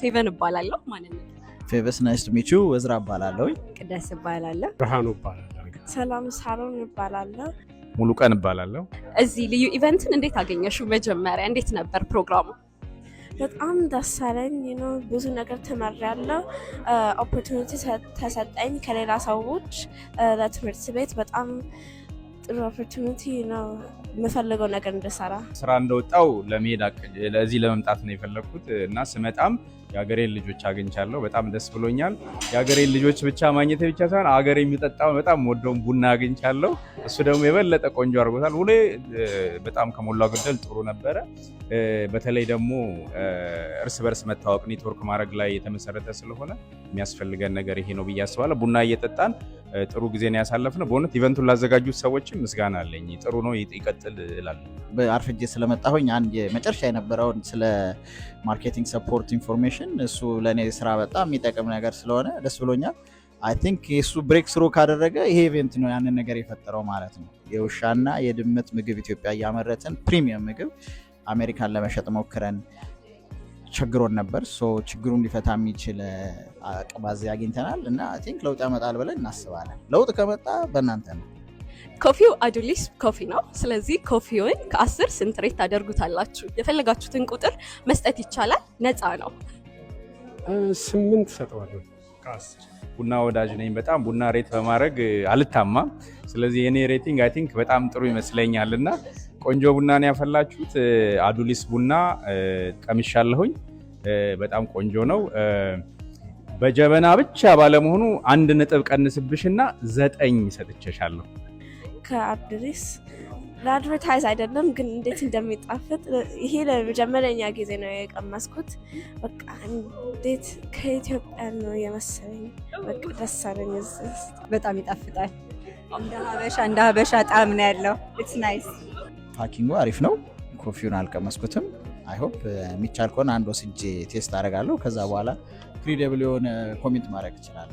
ፌቨን እባላለሁ ማለት ነው። ፌቨስ ናይስ ቱ ሚት ዩ። ወዝራ እባላለሁ። ቅደስ እባላለሁ። ብርሃኑ እባላለሁ። ሰላም ሳሮን እባላለሁ። ሙሉ ቀን እባላለሁ። እዚህ ልዩ ኢቨንትን እንዴት አገኘሽው? መጀመሪያ እንዴት ነበር ፕሮግራሙ? በጣም ደስ አለኝ። ብዙ ነገር ተመሪያለሁ። ኦፖርቹኒቲ ተሰጠኝ ከሌላ ሰዎች ለትምህርት ቤት በጣም ጥሩ ኦፖርቹኒቲ ነው። የምፈልገው ነገር እንድሰራ ስራ እንደወጣው ለመሄድ ለዚህ ለመምጣት ነው የፈለኩት እና ስመጣም የሀገሬን ልጆች አግኝቻለሁ። በጣም ደስ ብሎኛል። የሀገሬን ልጆች ብቻ ማግኘት ብቻ ሳይሆን ሀገሬ የሚጠጣው በጣም ወደውን ቡና አግኝቻለሁ። እሱ ደግሞ የበለጠ ቆንጆ አድርጎታል። ውሌ በጣም ከሞላ ጎደል ጥሩ ነበረ። በተለይ ደግሞ እርስ በርስ መታወቅ ኔትወርክ ማድረግ ላይ የተመሰረተ ስለሆነ የሚያስፈልገን ነገር ይሄ ነው ብዬ አስባለሁ። ቡና እየጠጣን ጥሩ ጊዜን ያሳለፍነው። በእውነት ኢቨንቱን ላዘጋጁት ሰዎችም ምስጋና አለኝ። ጥሩ ነው፣ ይቀጥል እላለሁ። በአርፍጄ ስለመጣሁኝ አንድ የመጨረሻ የነበረውን ስለ ማርኬቲንግ ሰፖርት ኢንፎርሜሽን እሱ ለእኔ ስራ በጣም የሚጠቅም ነገር ስለሆነ ደስ ብሎኛል። አይ ቲንክ የእሱ ብሬክ ስሩ ካደረገ ይሄ ኢቨንት ነው ያንን ነገር የፈጠረው ማለት ነው። የውሻና የድመት ምግብ ኢትዮጵያ እያመረትን ፕሪሚየም ምግብ አሜሪካን ለመሸጥ ሞክረን ችግሮን ነበር። ችግሩን ሊፈታ የሚችል አቅባዜ አግኝተናል እና አይ ቲንክ ለውጥ ያመጣል ብለን እናስባለን። ለውጥ ከመጣ በእናንተ ነው። ኮፊው አዱሊስ ኮፊ ነው። ስለዚህ ኮፊውን ከ10 ስንት ሬት ታደርጉታላችሁ? የፈለጋችሁትን ቁጥር መስጠት ይቻላል፣ ነፃ ነው። 8 ሰጠዋለሁ ከ10። ቡና ወዳጅ ነኝ በጣም ቡና ሬት በማድረግ አልታማም። ስለዚህ የኔ ሬቲንግ አይ ቲንክ በጣም ጥሩ ይመስለኛል እና ቆንጆ ቡና ነው ያፈላችሁት። አዱሊስ ቡና ቀምሻለሁኝ። በጣም ቆንጆ ነው። በጀበና ብቻ ባለመሆኑ 1 ነጥብ ቀንስብሽና 9 ሰጥቼሻለሁ። ከአዱሊስ ለአድቨርታይዝ አይደለም ግን እንዴት እንደሚጣፍጥ ይሄ ለመጀመሪያ ጊዜ ነው የቀመስኩት። በቃ እንዴት ከኢትዮጵያ ነው የመሰለኝ። በቃ ደስ አለኝ። በጣም ይጣፍጣል። እንደ ሀበሻ ጣዕም ነው ያለው። ኢትስ ናይስ። ፓኪንጉ አሪፍ ነው። ኮፊውን አልቀመስኩትም። አይ ሆፕ የሚቻል ከሆነ አንድ ወስጄ ቴስት አደርጋለሁ። ከዛ በኋላ ክሬዲብል የሆነ ኮሜንት ማድረግ ይችላል።